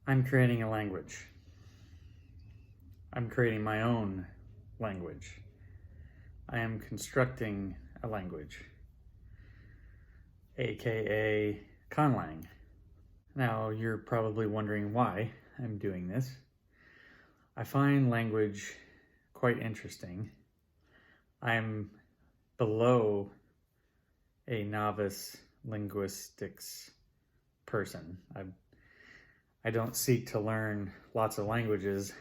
I'm creating a language. I'm creating my own language. I am constructing a language, aka Conlang. Now, you're probably wondering why I'm doing this. I find language quite interesting. I'm below a novice linguistics person. I don't seek to learn lots of languages.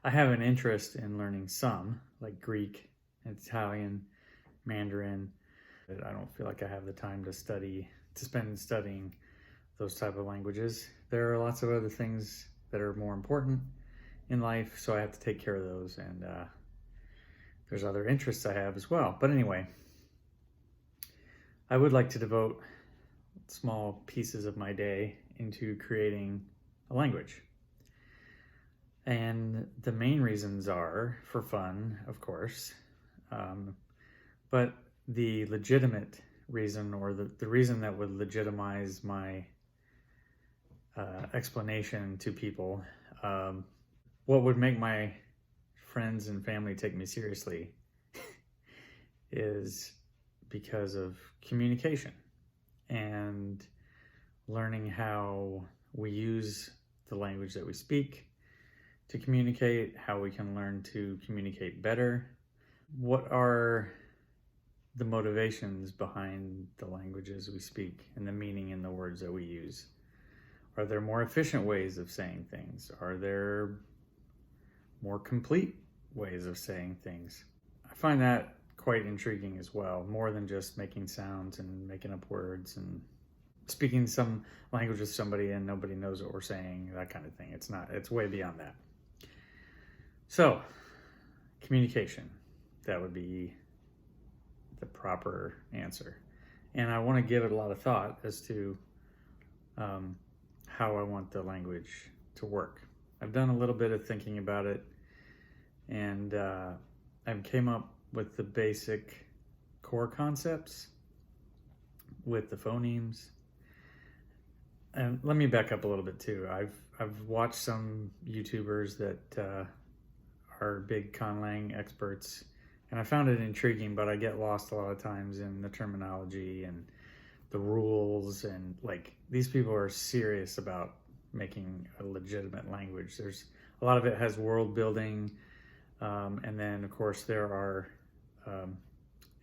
I have an interest in learning some, like Greek, Italian, Mandarin. I don't feel like I have the time to spend studying those type of languages. There are lots of other things that are more important in life, so I have to take care of those, and there's other interests I have as well. But anyway, I would like to devote small pieces of my day into creating a language. And the main reasons are for fun, of course, but the legitimate reason, or the reason that would legitimize my explanation to people, what would make my friends and family take me seriously is because of communication and learning how we use the language that we speak to communicate, how we can learn to communicate better. What are the motivations behind the languages we speak and the meaning in the words that we use? Are there more efficient ways of saying things? Are there more complete ways of saying things? I find that quite intriguing as well, more than just making sounds and making up words and speaking some language with somebody and nobody knows what we're saying, that kind of thing. It's way beyond that. So, communication, that would be the proper answer. And I want to give it a lot of thought as to how I want the language to work. I've done a little bit of thinking about it, and I came up with the basic core concepts with the phonemes. And let me back up a little bit too. I've watched some YouTubers that are big Conlang experts, and I found it intriguing, but I get lost a lot of times in the terminology and the rules, and like, these people are serious about making a legitimate language. There's a lot of it has world building, and then of course there are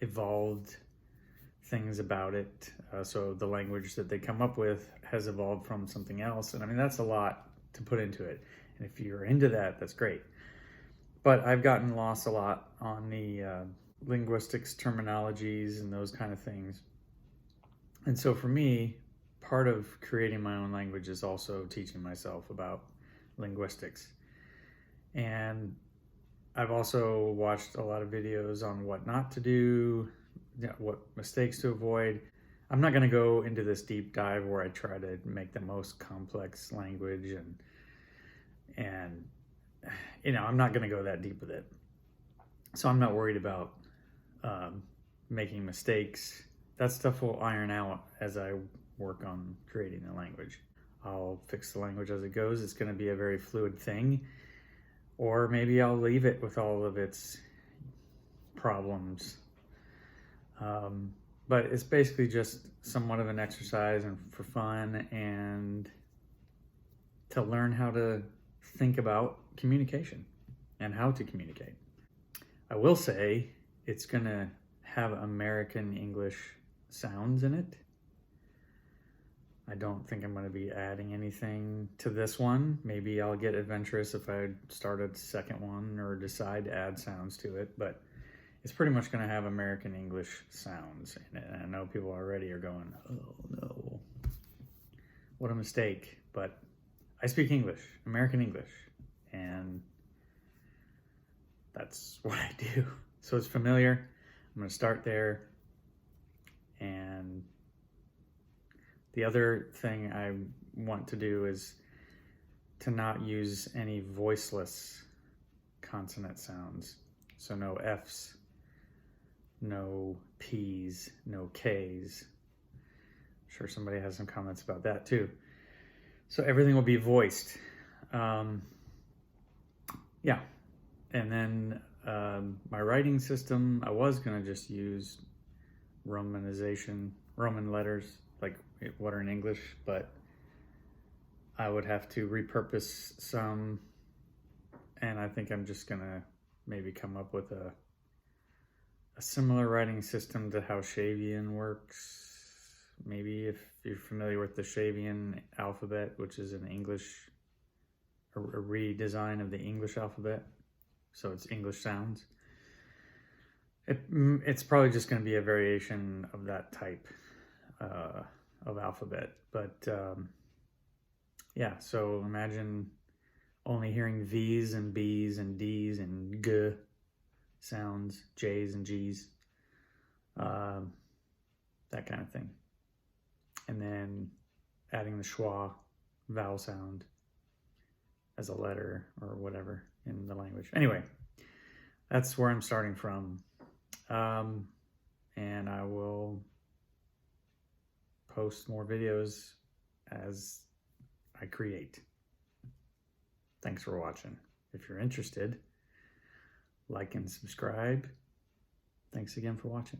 evolved things about it. So the language that they come up with has evolved from something else, and I mean, that's a lot to put into it. And if you're into that, that's great. But I've gotten lost a lot on the linguistics terminologies and those kind of things. And so for me, part of creating my own language is also teaching myself about linguistics. And I've also watched a lot of videos on what not to do, what mistakes to avoid. I'm not going to go into this deep dive where I try to make the most complex language, and you know, I'm not going to go that deep with it. So I'm not worried about making mistakes. That stuff will iron out as I work on creating the language. I'll fix the language as it goes. It's going to be a very fluid thing. Or maybe I'll leave it with all of its problems. But it's basically just somewhat of an exercise and for fun, and to learn how to think about communication and how to communicate. I will say it's going to have American English sounds in it. I don't think I'm going to be adding anything to this one. Maybe I'll get adventurous if I start a second one or decide to add sounds to it, but it's pretty much going to have American English sounds in it. And I know people already are going, oh no, what a mistake. But I speak English, American English, and that's what I do. So it's familiar. I'm going to start there. And the other thing I want to do is to not use any voiceless consonant sounds. So no F's, no P's, no K's. I'm sure somebody has some comments about that too. So everything will be voiced. Yeah. And then my writing system, I was going to just use romanization, Roman letters, like what are in English, but I would have to repurpose some. And I think I'm just going to maybe come up with a similar writing system to how Shavian works. Maybe if you're familiar with the Shavian alphabet, which is an English, a redesign of the English alphabet. So it's English sounds. It's probably just going to be a variation of that type of alphabet. But yeah, so imagine only hearing V's and B's and D's and G sounds, J's and G's, that kind of thing. And then adding the schwa vowel sound as a letter or whatever in the language. Anyway, that's where I'm starting from. And I will post more videos as I create. Thanks for watching. If you're interested, like and subscribe. Thanks again for watching.